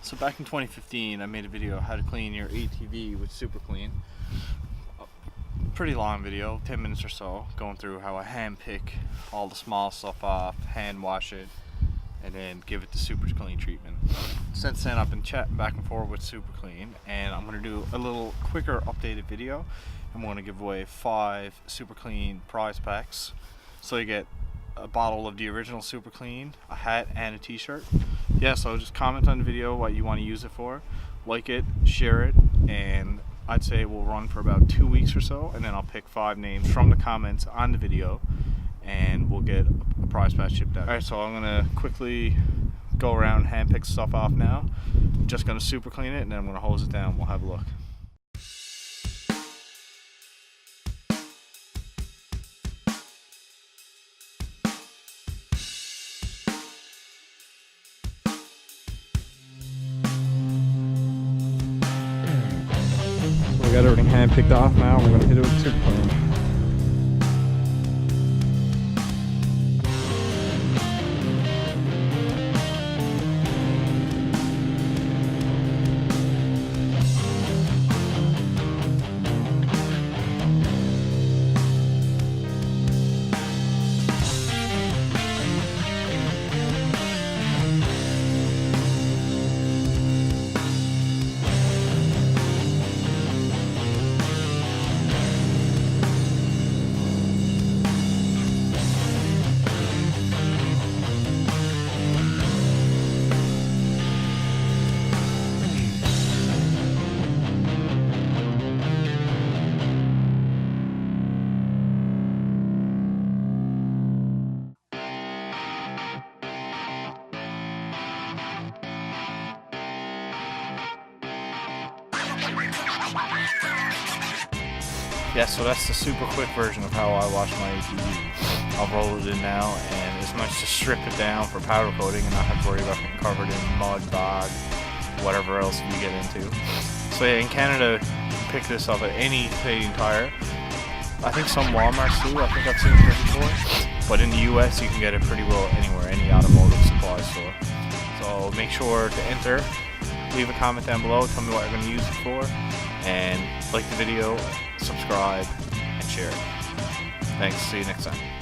So back in 2015, I made a video how to clean your ATV with Super Clean. Pretty long video, 10 minutes or so, going through how I hand pick all the small stuff off, hand wash it, and then give it the Super Clean treatment. Since then, I've been chatting back and forth with Super Clean, and I'm going to do a little quicker updated video. I'm going to give away 5 Super Clean prize packs. So you get a bottle of the original Super Clean, a hat, and a t-shirt. Yeah, so just comment on the video what you want to use it for, like it, share it, and I'd say it will run for about 2 weeks or so, and then I'll pick 5 names from the comments on the video and we'll get a prize pack shipped out. Alright, so I'm gonna quickly go around and hand pick stuff off now. I'm just gonna Super Clean it and then I'm gonna hose it down. We'll have a look. We got everything hand picked off now. We're gonna hit it with Super Clean. Yeah, so that's the super quick version of how I wash my ATV. I'll roll it in now, and it's nice to strip it down for powder coating and not have to worry about getting covered in mud, bog, whatever else you get into. So yeah, in Canada, you can pick this up at any fading tire. I think some Walmarts do, I think I've seen it before. But in the US, you can get it pretty well anywhere, any automotive supply store. So make sure to enter, leave a comment down below, tell me what you're going to use it for, and like the video, subscribe, and share it. Thanks, see you next time.